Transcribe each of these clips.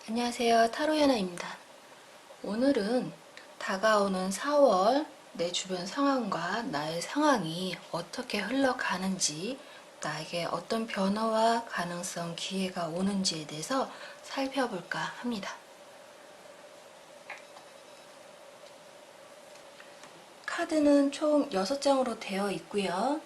안녕하세요. 타로연아입니다. 오늘은 다가오는 4월 내 주변 상황과 나의 상황이 어떻게 흘러가는지, 나에게 어떤 변화와 가능성, 기회가 오는지에 대해서 살펴볼까 합니다. 카드는 총 6장으로 되어 있고요.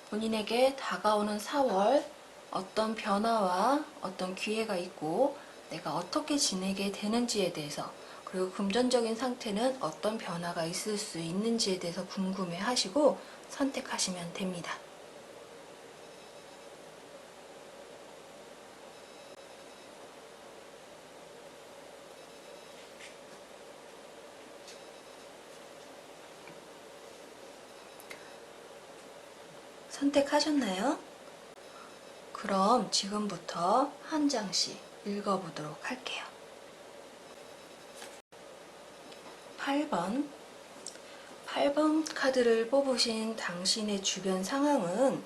본인에게 다가오는 4월 어떤 변화와 어떤 기회가 있고 내가 어떻게 지내게 되는지에 대해서, 그리고 금전적인 상태는 어떤 변화가 있을 수 있는지에 대해서 궁금해 하시고 선택하시면 됩니다. 선택하셨나요? 그럼 지금부터 한 장씩 읽어보도록 할게요. 8번 카드를 뽑으신 당신의 주변 상황은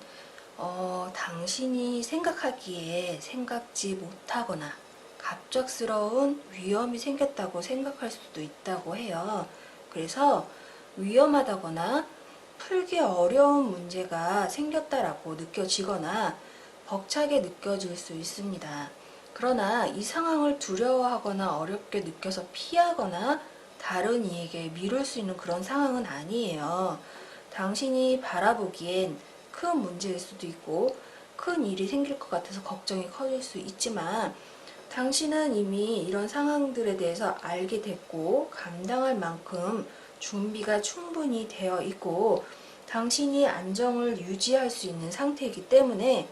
당신이 생각하기에 생각지 못하거나 갑작스러운 위험이 생겼다고 생각할 수도 있다고 해요. 그래서 위험하다거나 풀기 어려운 문제가 생겼다라고 느껴지거나 벅차게 느껴질 수 있습니다. 그러나 이 상황을 두려워하거나 어렵게 느껴서 피하거나 다른 이에게 미룰 수 있는 그런 상황은 아니에요. 당신이 바라보기엔 큰 문제일 수도 있고 큰 일이 생길 것 같아서 걱정이 커질 수 있지만, 당신은 이미 이런 상황들에 대해서 알게 됐고 감당할 만큼 준비가 충분히 되어 있고 당신이 안정을 유지할 수 있는 상태이기 때문에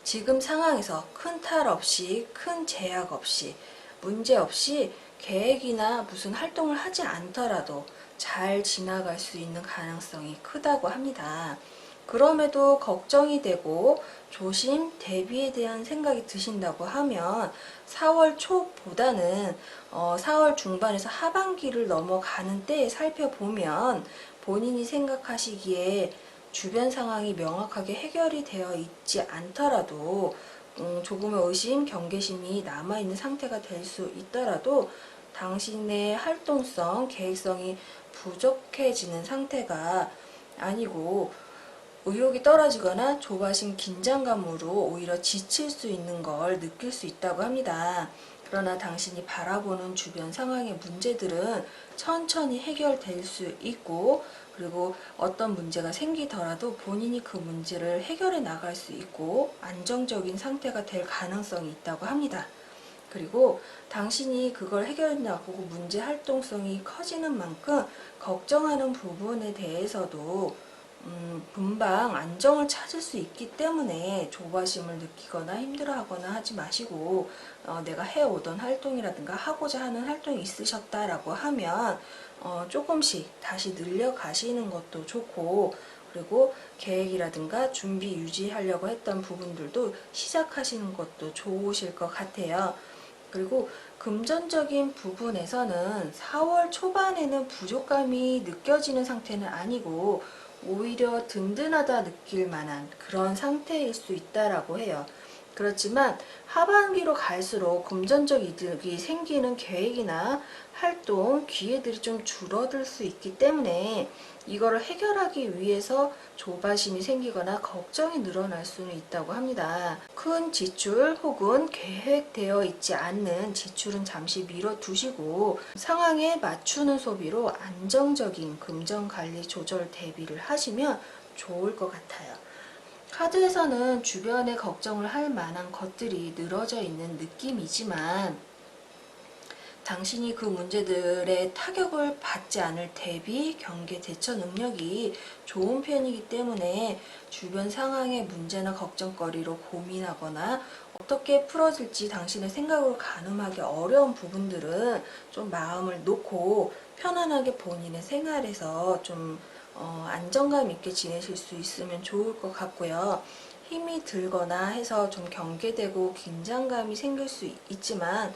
지금 상황에서 큰 탈 없이, 큰 제약 없이, 문제 없이 계획이나 무슨 활동을 하지 않더라도 잘 지나갈 수 있는 가능성이 크다고 합니다. 그럼에도 걱정이 되고 조심, 대비에 대한 생각이 드신다고 하면 4월 초보다는 4월 중반에서 하반기를 넘어가는 때에 살펴보면 본인이 생각하시기에 주변 상황이 명확하게 해결이 되어 있지 않더라도 조금의 의심, 경계심이 남아있는 상태가 될 수 있더라도 당신의 활동성, 계획성이 부족해지는 상태가 아니고 의욕이 떨어지거나 조바심, 긴장감으로 오히려 지칠 수 있는 걸 느낄 수 있다고 합니다. 그러나 당신이 바라보는 주변 상황의 문제들은 천천히 해결될 수 있고, 그리고 어떤 문제가 생기더라도 본인이 그 문제를 해결해 나갈 수 있고 안정적인 상태가 될 가능성이 있다고 합니다. 그리고 당신이 그걸 해결해 나가고 문제 활동성이 커지는 만큼 걱정하는 부분에 대해서도 금방 안정을 찾을 수 있기 때문에 조바심을 느끼거나 힘들어하거나 하지 마시고, 내가 해오던 활동이라든가 하고자 하는 활동이 있으셨다라고 하면 조금씩 다시 늘려가시는 것도 좋고, 그리고 계획이라든가 준비 유지하려고 했던 부분들도 시작하시는 것도 좋으실 것 같아요. 그리고 금전적인 부분에서는 4월 초반에는 부족감이 느껴지는 상태는 아니고 오히려 든든하다 느낄 만한 그런 상태일 수 있다라고 해요. 그렇지만 하반기로 갈수록 금전적 이득이 생기는 계획이나 활동, 기회들이 좀 줄어들 수 있기 때문에 이거를 해결하기 위해서 조바심이 생기거나 걱정이 늘어날 수는 있다고 합니다. 큰 지출 혹은 계획되어 있지 않는 지출은 잠시 미뤄두시고 상황에 맞추는 소비로 안정적인 금전관리 조절 대비를 하시면 좋을 것 같아요. 카드에서는 주변에 걱정을 할 만한 것들이 늘어져 있는 느낌이지만 당신이 그 문제들의 타격을 받지 않을 대비, 경계, 대처 능력이 좋은 편이기 때문에 주변 상황의 문제나 걱정거리로 고민하거나 어떻게 풀어질지 당신의 생각으로 가늠하기 어려운 부분들은 좀 마음을 놓고 편안하게 본인의 생활에서 좀 안정감 있게 지내실 수 있으면 좋을 것 같고요. 힘이 들거나 해서 좀 경계되고 긴장감이 생길 수 있지만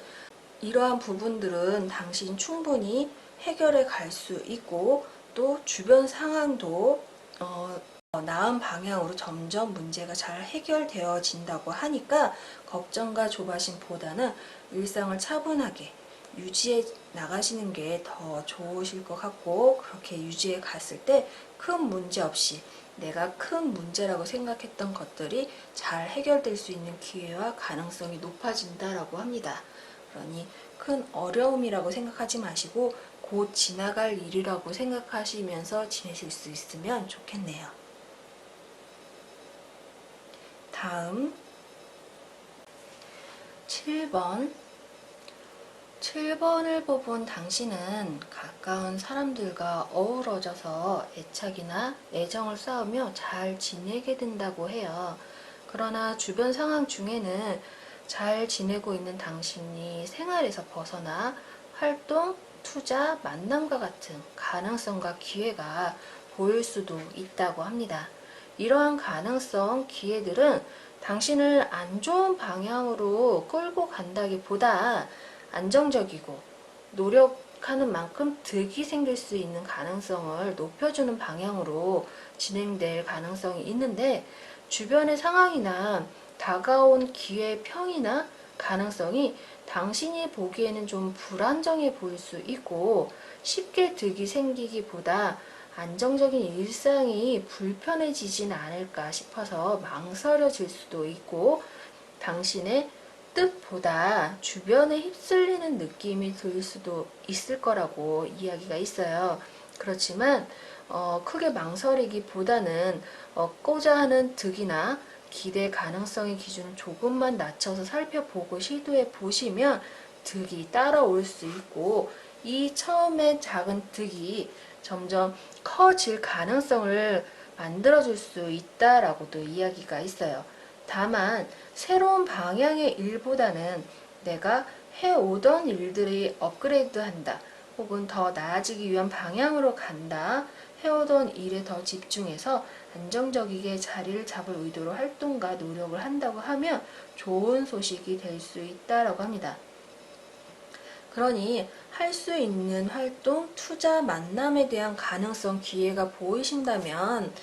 이러한 부분들은 당신 충분히 해결해 갈 수 있고 또 주변 상황도 나은 방향으로 점점 문제가 잘 해결되어진다고 하니까 걱정과 조바심보다는 일상을 차분하게 유지해 나가시는 게 더 좋으실 것 같고, 그렇게 유지해 갔을 때 큰 문제 없이 내가 큰 문제라고 생각했던 것들이 잘 해결될 수 있는 기회와 가능성이 높아진다라고 합니다. 그러니 큰 어려움이라고 생각하지 마시고 곧 지나갈 일이라고 생각하시면서 지내실 수 있으면 좋겠네요. 다음 7번 7번을 뽑은 당신은 가까운 사람들과 어우러져서 애착이나 애정을 쌓으며 잘 지내게 된다고 해요. 그러나 주변 상황 중에는 잘 지내고 있는 당신이 생활에서 벗어나 활동, 투자, 만남과 같은 가능성과 기회가 보일 수도 있다고 합니다. 이러한 가능성, 기회들은 당신을 안 좋은 방향으로 끌고 간다기보다 안정적이고 노력하는 만큼 득이 생길 수 있는 가능성을 높여주는 방향으로 진행될 가능성이 있는데, 주변의 상황이나 다가온 기회 평이나 가능성이 당신이 보기에는 좀 불안정해 보일 수 있고, 쉽게 득이 생기기보다 안정적인 일상이 불편해지진 않을까 싶어서 망설여질 수도 있고, 당신의 뜻보다 주변에 휩쓸리는 느낌이 들 수도 있을 거라고 이야기가 있어요. 그렇지만 크게 망설이기보다는 얻고자 하는 득이나 기대 가능성의 기준을 조금만 낮춰서 살펴보고 시도해 보시면 득이 따라올 수 있고, 이 처음에 작은 득이 점점 커질 가능성을 만들어줄 수 있다라고도 이야기가 있어요. 다만 새로운 방향의 일보다는 내가 해오던 일들이 업그레이드한다, 혹은 더 나아지기 위한 방향으로 간다, 해오던 일에 더 집중해서 안정적이게 자리를 잡을 의도로 활동과 노력을 한다고 하면 좋은 소식이 될 수 있다라고 합니다. 그러니 할 수 있는 활동, 투자, 만남에 대한 가능성, 기회가 보이신다면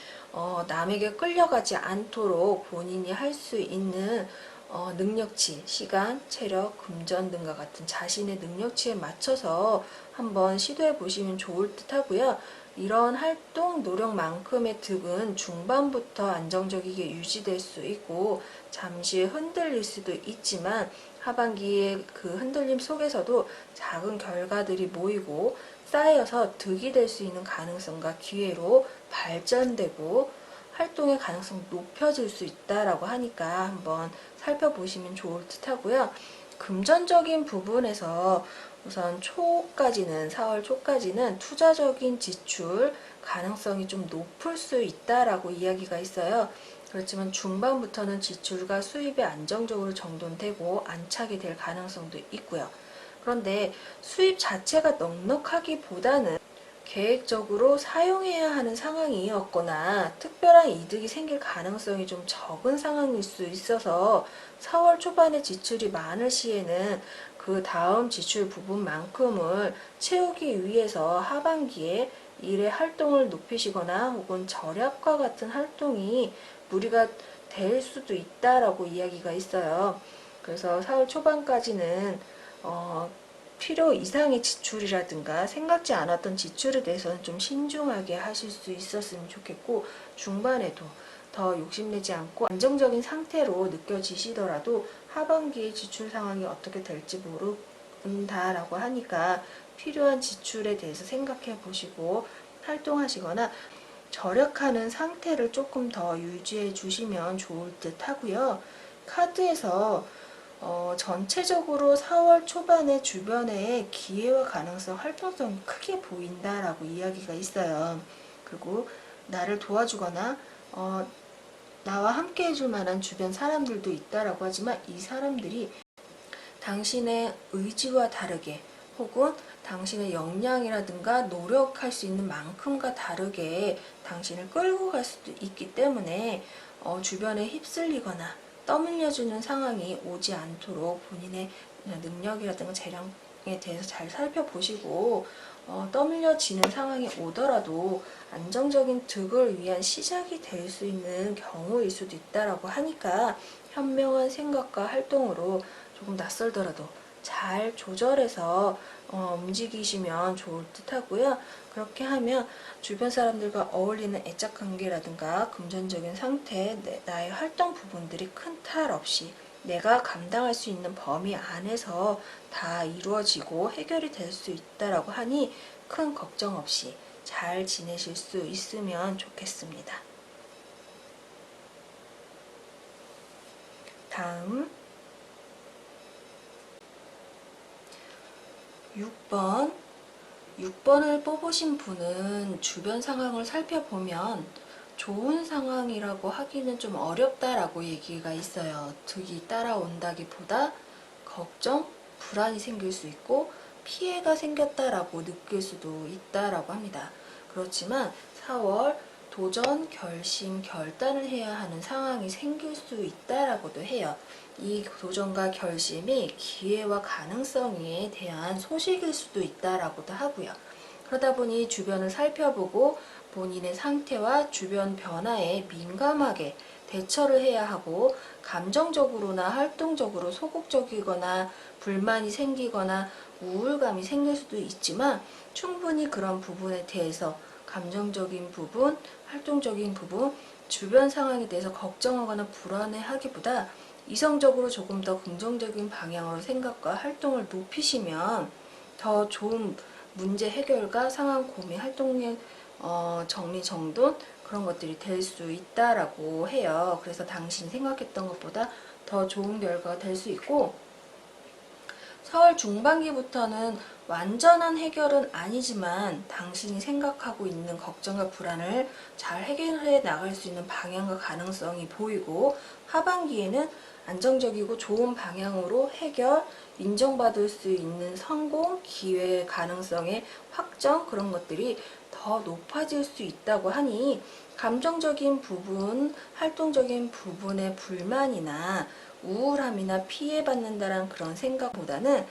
남에게 끌려가지 않도록 본인이 할 수 있는 능력치, 시간, 체력, 금전 등과 같은 자신의 능력치에 맞춰서 한번 시도해 보시면 좋을 듯 하고요. 이런 활동, 노력만큼의 득은 중반부터 안정적이게 유지될 수 있고 잠시 흔들릴 수도 있지만, 하반기에 그 흔들림 속에서도 작은 결과들이 모이고 쌓여서 득이 될 수 있는 가능성과 기회로 발전되고 활동의 가능성이 높여질 수 있다라고 하니까 한번 살펴보시면 좋을 듯 하고요. 금전적인 부분에서 우선 4월 초까지는 투자적인 지출 가능성이 좀 높을 수 있다라고 이야기가 있어요. 그렇지만 중반부터는 지출과 수입이 안정적으로 정돈되고 안착이 될 가능성도 있고요. 그런데 수입 자체가 넉넉하기보다는 계획적으로 사용해야 하는 상황이었거나 특별한 이득이 생길 가능성이 좀 적은 상황일 수 있어서 4월 초반에 지출이 많을 시에는 그 다음 지출 부분만큼을 채우기 위해서 하반기에 일의 활동을 높이시거나 혹은 절약과 같은 활동이 무리가 될 수도 있다라고 이야기가 있어요. 그래서 4월 초반까지는 필요 이상의 지출이라든가 생각지 않았던 지출에 대해서는 좀 신중하게 하실 수 있었으면 좋겠고, 중반에도 더 욕심내지 않고 안정적인 상태로 느껴지시더라도 하반기의 지출 상황이 어떻게 될지 모른다라고 하니까 필요한 지출에 대해서 생각해 보시고 활동하시거나 절약하는 상태를 조금 더 유지해 주시면 좋을 듯 하고요. 카드에서 전체적으로 4월 초반에 주변에 기회와 가능성, 활동성이 크게 보인다라고 이야기가 있어요. 그리고 나를 도와주거나 나와 함께 해줄 만한 주변 사람들도 있다라고 하지만, 이 사람들이 당신의 의지와 다르게 혹은 당신의 역량이라든가 노력할 수 있는 만큼과 다르게 당신을 끌고 갈 수도 있기 때문에 주변에 휩쓸리거나 떠밀려주는 상황이 오지 않도록 본인의 능력이라든가 재량 대해서 잘 살펴보시고 떠밀려지는 상황이 오더라도 안정적인 득을 위한 시작이 될 수 있는 경우일 수도 있다라고 하니까 현명한 생각과 활동으로 조금 낯설더라도 잘 조절해서 움직이시면 좋을 듯 하고요. 그렇게 하면 주변 사람들과 어울리는 애착 관계라든가 금전적인 상태, 나의 활동 부분들이 큰 탈 없이 내가 감당할 수 있는 범위 안에서 다 이루어지고 해결이 될 수 있다라고 하니 큰 걱정 없이 잘 지내실 수 있으면 좋겠습니다. 다음 6번 6번을 뽑으신 분은 주변 상황을 살펴보면 좋은 상황이라고 하기는 좀 어렵다라고 얘기가 있어요. 득이 따라온다기보다 걱정, 불안이 생길 수 있고 피해가 생겼다라고 느낄 수도 있다라고 합니다. 그렇지만 4월 도전, 결심, 결단을 해야 하는 상황이 생길 수 있다라고도 해요. 이 도전과 결심이 기회와 가능성에 대한 소식일 수도 있다라고도 하고요. 그러다 보니 주변을 살펴보고 본인의 상태와 주변 변화에 민감하게 대처를 해야 하고 감정적으로나 활동적으로 소극적이거나 불만이 생기거나 우울감이 생길 수도 있지만 충분히 그런 부분에 대해서 감정적인 부분, 활동적인 부분, 주변 상황에 대해서 걱정하거나 불안해하기보다 이성적으로 조금 더 긍정적인 방향으로 생각과 활동을 높이시면 더 좋은 문제 해결과 상황 고민, 활동의 정리정돈 그런 것들이 될 수 있다라고 해요. 그래서 당신이 생각했던 것보다 더 좋은 결과가 될 수 있고 4월 중반기부터는 완전한 해결은 아니지만 당신이 생각하고 있는 걱정과 불안을 잘 해결해 나갈 수 있는 방향과 가능성이 보이고 하반기에는 안정적이고 좋은 방향으로 해결, 인정받을 수 있는 성공, 기회 가능성의 확정 그런 것들이 더 높아질 수 있다고 하니 감정적인 부분, 활동적인 부분의 불만이나 우울함이나 피해받는다는 그런 생각보다는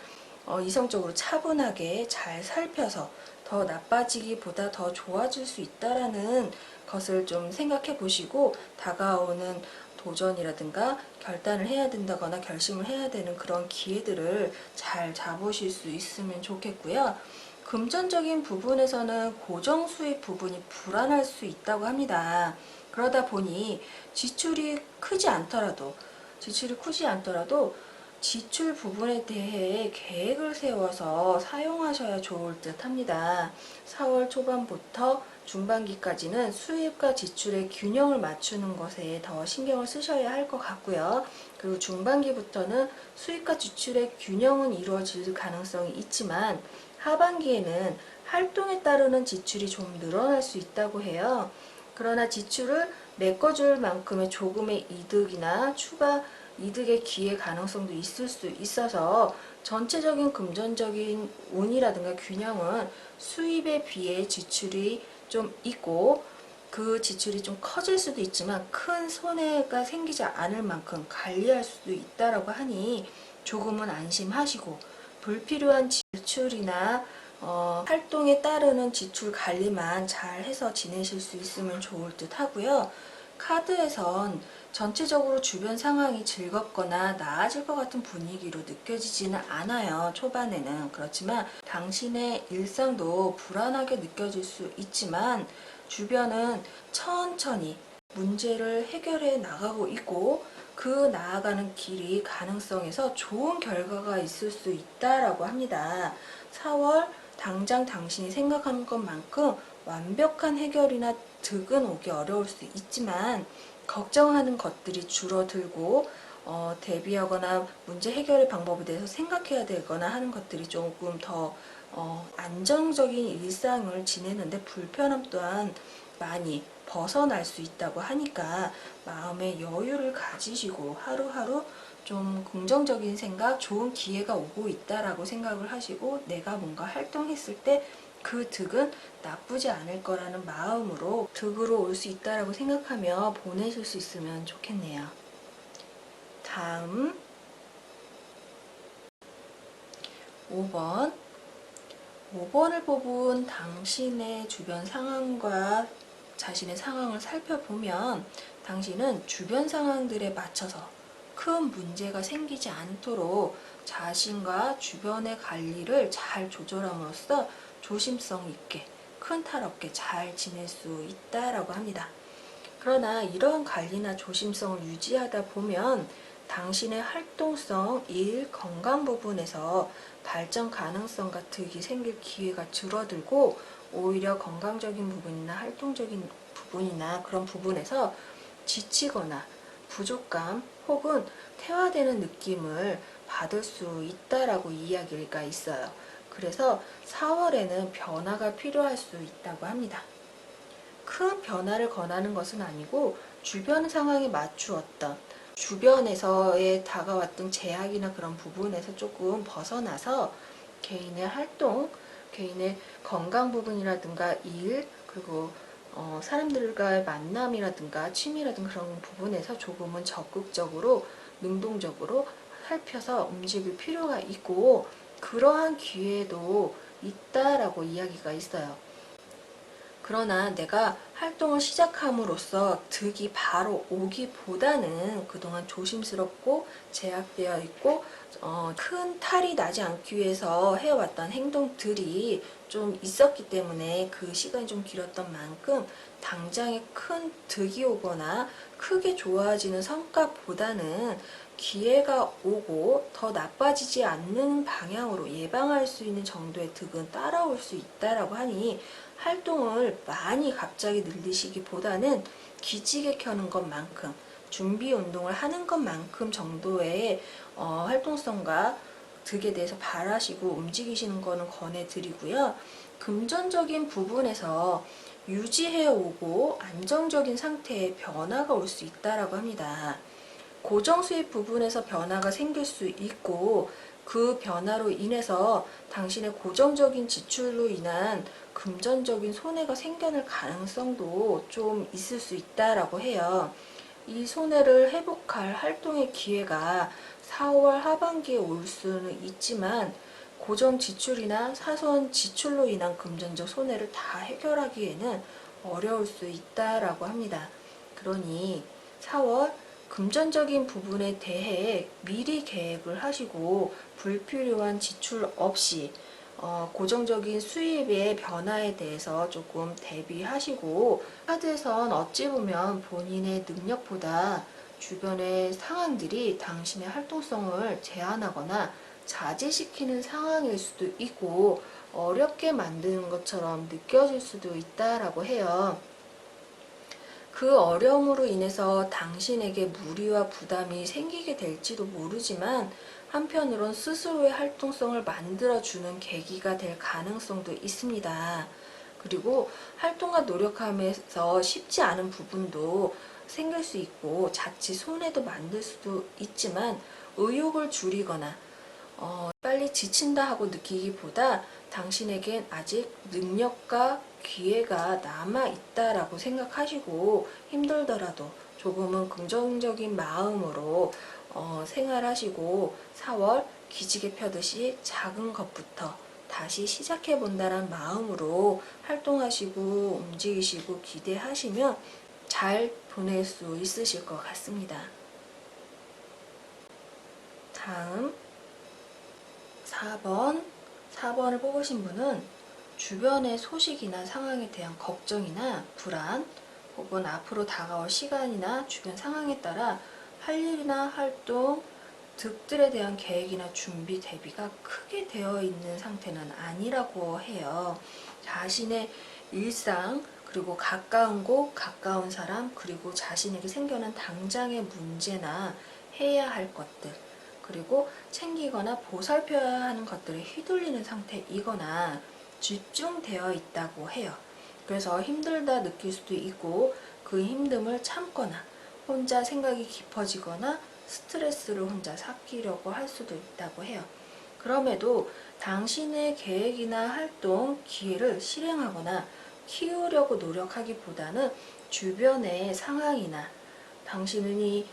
이성적으로 차분하게 잘 살펴서 더 나빠지기보다 더 좋아질 수 있다라는 것을 좀 생각해 보시고 다가오는 도전이라든가 결단을 해야 된다거나 결심을 해야 되는 그런 기회들을 잘 잡으실 수 있으면 좋겠고요. 금전적인 부분에서는 고정 수입 부분이 불안할 수 있다고 합니다. 그러다 보니 지출이 크지 않더라도 지출 부분에 대해 계획을 세워서 사용하셔야 좋을 듯 합니다. 4월 초반부터 중반기까지는 수입과 지출의 균형을 맞추는 것에 더 신경을 쓰셔야 할 것 같고요. 그리고 중반기부터는 수입과 지출의 균형은 이루어질 가능성이 있지만 하반기에는 활동에 따르는 지출이 좀 늘어날 수 있다고 해요. 그러나 지출을 메꿔줄 만큼의 조금의 이득이나 추가 이득의 기회 가능성도 있을 수 있어서 전체적인 금전적인 운이라든가 균형은 수입에 비해 지출이 좀 있고 그 지출이 좀 커질 수도 있지만 큰 손해가 생기지 않을 만큼 관리할 수도 있다라고 하니 조금은 안심하시고 불필요한 지출이나 활동에 따르는 지출 관리만 잘 해서 지내실 수 있으면 좋을 듯 하고요. 카드에선 전체적으로 주변 상황이 즐겁거나 나아질 것 같은 분위기로 느껴지지는 않아요. 초반에는. 그렇지만 당신의 일상도 불안하게 느껴질 수 있지만 주변은 천천히 문제를 해결해 나가고 있고 그 나아가는 길이 가능성에서 좋은 결과가 있을 수 있다라고 합니다. 4월 당장 당신이 생각하는 것만큼 완벽한 해결이나 득은 오기 어려울 수 있지만 걱정하는 것들이 줄어들고 대비하거나 문제 해결의 방법에 대해서 생각해야 되거나 하는 것들이 조금 더 안정적인 일상을 지내는데 불편함 또한 많이 벗어날 수 있다고 하니까 마음의 여유를 가지시고 하루하루 좀 긍정적인 생각, 좋은 기회가 오고 있다라고 생각을 하시고 내가 뭔가 활동했을 때 그 득은 나쁘지 않을 거라는 마음으로 득으로 올 수 있다라고 생각하며 보내실 수 있으면 좋겠네요. 다음 5번. 5번을 뽑은 당신의 주변 상황과 자신의 상황을 살펴보면 당신은 주변 상황들에 맞춰서 큰 문제가 생기지 않도록 자신과 주변의 관리를 잘 조절함으로써 조심성 있게 큰 탈 없게 잘 지낼 수 있다라고 합니다. 그러나 이러한 관리나 조심성을 유지하다 보면 당신의 활동성, 일, 건강 부분에서 발전 가능성 같은 게 생길 기회가 줄어들고 오히려 건강적인 부분이나 활동적인 부분이나 그런 부분에서 지치거나 부족감 혹은 퇴화되는 느낌을 받을 수 있다라고 이야기가 있어요. 그래서 4월에는 변화가 필요할 수 있다고 합니다. 큰 변화를 권하는 것은 아니고 주변 상황에 맞추었던 주변에서의 다가왔던 제약이나 그런 부분에서 조금 벗어나서 개인의 활동, 개인의 건강 부분이라든가 일, 그리고 사람들과의 만남이라든가 취미라든가 그런 부분에서 조금은 적극적으로 능동적으로 살펴서 움직일 필요가 있고 그러한 기회도 있다라고 이야기가 있어요. 그러나 내가 활동을 시작함으로써 득이 바로 오기보다는 그동안 조심스럽고 제약되어 있고 큰 탈이 나지 않기 위해서 해왔던 행동들이 좀 있었기 때문에 그 시간이 좀 길었던 만큼 당장에 큰 득이 오거나 크게 좋아지는 성과보다는 기회가 오고 더 나빠지지 않는 방향으로 예방할 수 있는 정도의 득은 따라올 수 있다라고 하니 활동을 많이 갑자기 늘리시기보다는 기지개 켜는 것만큼 준비 운동을 하는 것만큼 정도의 활동성과 득에 대해서 바라시고 움직이시는 거는 권해드리고요. 금전적인 부분에서 유지해 오고 안정적인 상태의 변화가 올 수 있다라고 합니다. 고정 수입 부분에서 변화가 생길 수 있고 그 변화로 인해서 당신의 고정적인 지출로 인한 금전적인 손해가 생겨날 가능성도 좀 있을 수 있다라고 해요. 이 손해를 회복할 활동의 기회가 4월 하반기에 올 수는 있지만 고정 지출이나 사소한 지출로 인한 금전적 손해를 다 해결하기에는 어려울 수 있다라고 합니다. 그러니 4월 금전적인 부분에 대해 미리 계획을 하시고 불필요한 지출 없이 고정적인 수입의 변화에 대해서 조금 대비하시고 카드에선 어찌 보면 본인의 능력보다 주변의 상황들이 당신의 활동성을 제한하거나 자제시키는 상황일 수도 있고 어렵게 만드는 것처럼 느껴질 수도 있다라고 해요. 그 어려움으로 인해서 당신에게 무리와 부담이 생기게 될지도 모르지만 한편으론 스스로의 활동성을 만들어주는 계기가 될 가능성도 있습니다. 그리고 활동과 노력하면서 쉽지 않은 부분도 생길 수 있고 자칫 손해도 만들 수도 있지만 의욕을 줄이거나 빨리 지친다 하고 느끼기보다 당신에겐 아직 능력과 기회가 남아있다라고 생각하시고 힘들더라도 조금은 긍정적인 마음으로 생활하시고 4월 기지개 펴듯이 작은 것부터 다시 시작해 본다는 마음으로 활동하시고 움직이시고 기대하시면 잘 보낼 수 있으실 것 같습니다. 다음 4번을 뽑으신 분은 주변의 소식이나 상황에 대한 걱정이나 불안 혹은 앞으로 다가올 시간이나 주변 상황에 따라 할 일이나 활동, 득들에 대한 계획이나 준비 대비가 크게 되어 있는 상태는 아니라고 해요. 자신의 일상, 그리고 가까운 곳, 가까운 사람, 그리고 자신에게 생겨난 당장의 문제나 해야 할 것들, 그리고 챙기거나 보살펴야 하는 것들에 휘둘리는 상태이거나 집중되어 있다고 해요. 그래서 힘들다 느낄 수도 있고 그 힘듦을 참거나 혼자 생각이 깊어지거나 스트레스를 혼자 삭히려고 할 수도 있다고 해요. 그럼에도 당신의 계획이나 활동, 기회를 실행하거나 키우려고 노력하기보다는 주변의 상황이나 당신이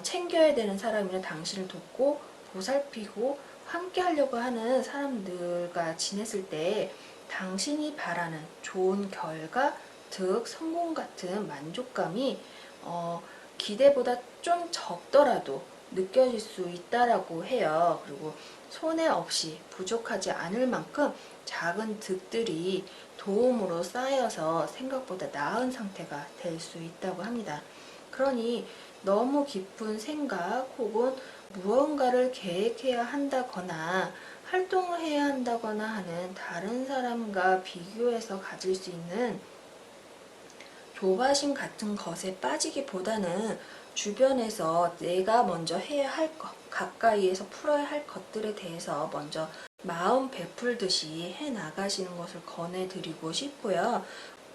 챙겨야 되는 사람이나 당신을 돕고 보살피고 함께 하려고 하는 사람들과 지냈을 때 당신이 바라는 좋은 결과, 득, 성공 같은 만족감이 기대보다 좀 적더라도 느껴질 수 있다라고 해요. 그리고 손해 없이 부족하지 않을 만큼 작은 득들이 도움으로 쌓여서 생각보다 나은 상태가 될 수 있다고 합니다. 그러니 너무 깊은 생각 혹은 무언가를 계획해야 한다거나 활동을 해야 한다거나 하는 다른 사람과 비교해서 가질 수 있는 조바심 같은 것에 빠지기보다는 주변에서 내가 먼저 해야 할 것, 가까이에서 풀어야 할 것들에 대해서 먼저 마음 베풀듯이 해 나가시는 것을 권해드리고 싶고요.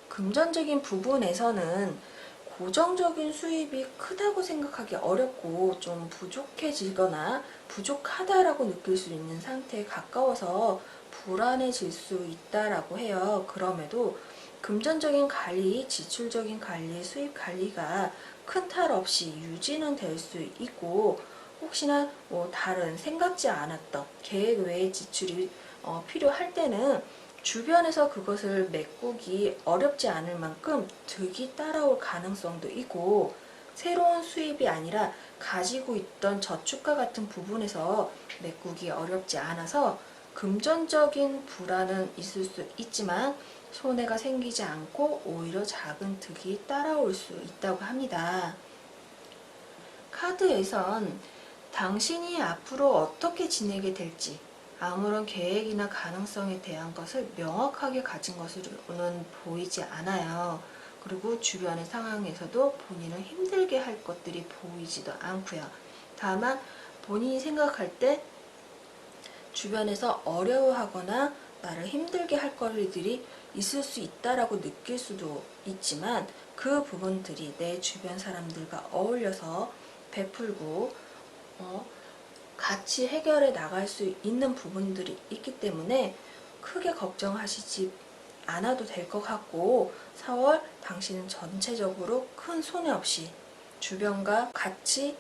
금전적인 부분에서는 고정적인 수입이 크다고 생각하기 어렵고 좀 부족해지거나 부족하다라고 느낄 수 있는 상태에 가까워서 불안해질 수 있다라고 해요. 그럼에도 금전적인 관리, 지출적인 관리, 수입 관리가 큰 탈 없이 유지는 될 수 있고, 혹시나 다른 생각지 않았던 계획 외의 지출이 필요할 때는 주변에서 그것을 메꾸기 어렵지 않을 만큼 득이 따라올 가능성도 있고, 새로운 수입이 아니라 가지고 있던 저축과 같은 부분에서 메꾸기 어렵지 않아서 금전적인 불안은 있을 수 있지만 손해가 생기지 않고 오히려 작은 득이 따라올 수 있다고 합니다. 카드에선 당신이 앞으로 어떻게 지내게 될지 아무런 계획이나 가능성에 대한 것을 명확하게 가진 것으로는 보이지 않아요. 그리고 주변의 상황에서도 본인을 힘들게 할 것들이 보이지도 않고요. 다만 본인이 생각할 때 주변에서 어려워하거나 나를 힘들게 할 것들이 있을 수 있다라고 느낄 수도 있지만, 그 부분들이 내 주변 사람들과 어울려서 베풀고 같이 해결해 나갈 수 있는 부분들이 있기 때문에 크게 걱정하시지 않아도 될 것 같고, 4월 당신은 전체적으로 큰 손해 없이 주변과 같이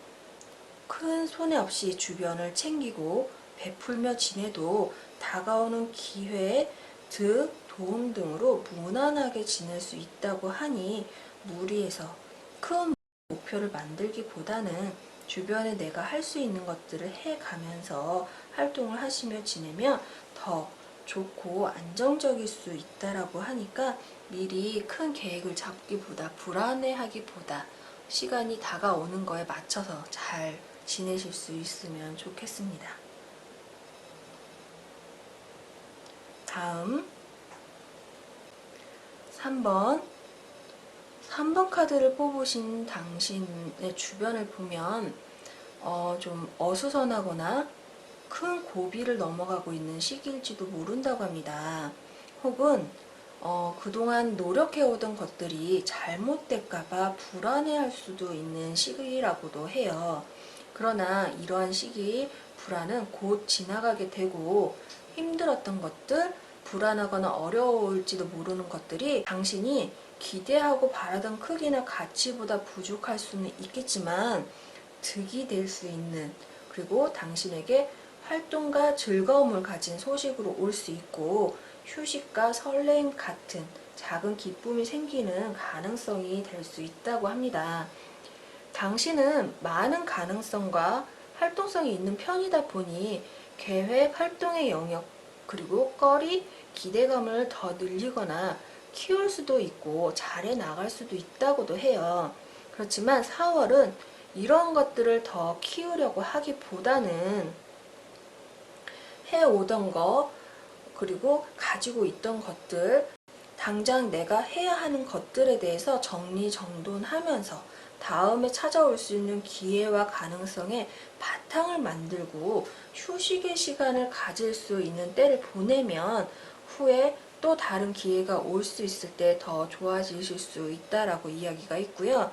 큰 손해 없이 주변을 챙기고 베풀며 지내도 다가오는 기회, 득, 도움 등으로 무난하게 지낼 수 있다고 하니, 무리해서 큰 목표를 만들기보다는 주변에 내가 할 수 있는 것들을 해가면서 활동을 하시며 지내면 더 좋고 안정적일 수 있다라고 하니까, 미리 큰 계획을 잡기보다 불안해하기보다 시간이 다가오는 거에 맞춰서 잘 지내실 수 있으면 좋겠습니다. 다음 3번 카드를 뽑으신 당신의 주변을 보면 좀 어수선하거나 큰 고비를 넘어가고 있는 시기일지도 모른다고 합니다. 혹은 그동안 노력해오던 것들이 잘못될까봐 불안해할 수도 있는 시기라고도 해요. 그러나 이러한 시기 불안은 곧 지나가게 되고, 힘들었던 것들, 불안하거나 어려울지도 모르는 것들이 당신이 기대하고 바라던 크기나 가치보다 부족할 수는 있겠지만 득이 될 수 있는, 그리고 당신에게 활동과 즐거움을 가진 소식으로 올 수 있고, 휴식과 설레임 같은 작은 기쁨이 생기는 가능성이 될 수 있다고 합니다. 당신은 많은 가능성과 활동성이 있는 편이다 보니 계획, 활동의 영역, 그리고 거리, 기대감을 더 늘리거나 키울 수도 있고 잘해 나갈 수도 있다고도 해요. 그렇지만 4월은 이런 것들을 더 키우려고 하기보다는 해오던 것, 그리고 가지고 있던 것들, 당장 내가 해야 하는 것들에 대해서 정리정돈하면서 다음에 찾아올 수 있는 기회와 가능성에 바탕을 만들고 휴식의 시간을 가질 수 있는 때를 보내면 후에 또 다른 기회가 올 수 있을 때 더 좋아지실 수 있다라고 이야기가 있고요.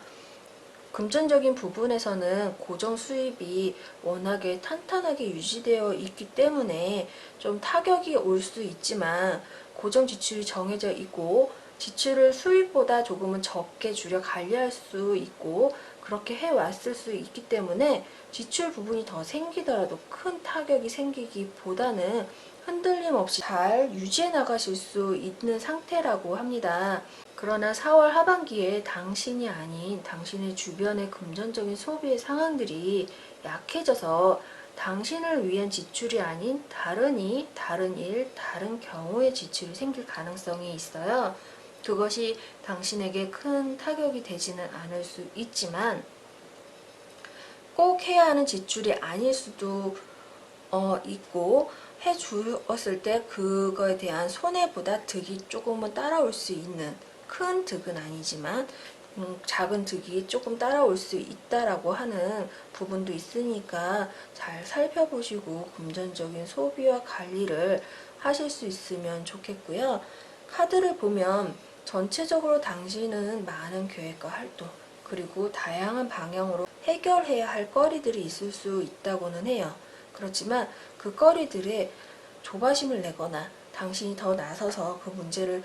금전적인 부분에서는 고정 수입이 워낙에 탄탄하게 유지되어 있기 때문에 좀 타격이 올 수 있지만, 고정 지출이 정해져 있고 지출을 수입보다 조금은 적게 줄여 관리할 수 있고 그렇게 해왔을 수 있기 때문에 지출 부분이 더 생기더라도 큰 타격이 생기기보다는 흔들림 없이 잘 유지해 나가실 수 있는 상태라고 합니다. 그러나 4월 하반기에 당신이 아닌 당신의 주변의 금전적인 소비의 상황들이 약해져서 당신을 위한 지출이 아닌 다른 일, 다른 경우의 지출이 생길 가능성이 있어요. 그것이 당신에게 큰 타격이 되지는 않을 수 있지만 꼭 해야 하는 지출이 아닐 수도 있고 해 주었을 때 그거에 대한 손해보다 득이 조금은 따라올 수 있는, 큰 득은 아니지만 작은 득이 조금 따라올 수 있다라고 하는 부분도 있으니까 잘 살펴보시고 금전적인 소비와 관리를 하실 수 있으면 좋겠고요. 카드를 보면 전체적으로 당신은 많은 계획과 활동 그리고 다양한 방향으로 해결해야 할 거리들이 있을 수 있다고는 해요. 그렇지만 그 거리들에 조바심을 내거나 당신이 더 나서서 그 문제를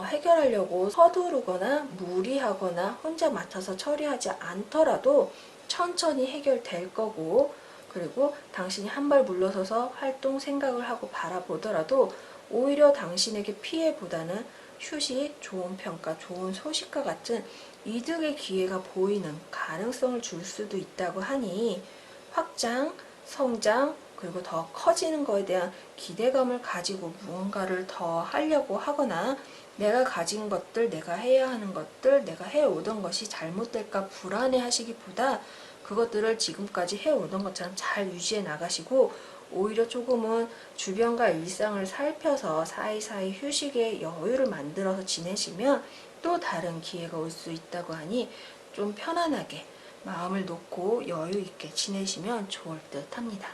해결하려고 서두르거나 무리하거나 혼자 맡아서 처리하지 않더라도 천천히 해결될 거고, 그리고 당신이 한 발 물러서서 활동 생각을 하고 바라보더라도 오히려 당신에게 피해보다는 휴식, 좋은 평가, 좋은 소식과 같은 이득의 기회가 보이는 가능성을 줄 수도 있다고 하니 확장, 성장, 그리고 더 커지는 거에 대한 기대감을 가지고 무언가를 더 하려고 하거나 내가 가진 것들, 내가 해야 하는 것들, 내가 해오던 것이 잘못될까 불안해 하시기보다 그것들을 지금까지 해오던 것처럼 잘 유지해 나가시고 오히려 조금은 주변과 일상을 살펴서 사이사이 휴식의 여유를 만들어서 지내시면 또 다른 기회가 올 수 있다고 하니 좀 편안하게 마음을 놓고 여유 있게 지내시면 좋을 듯 합니다.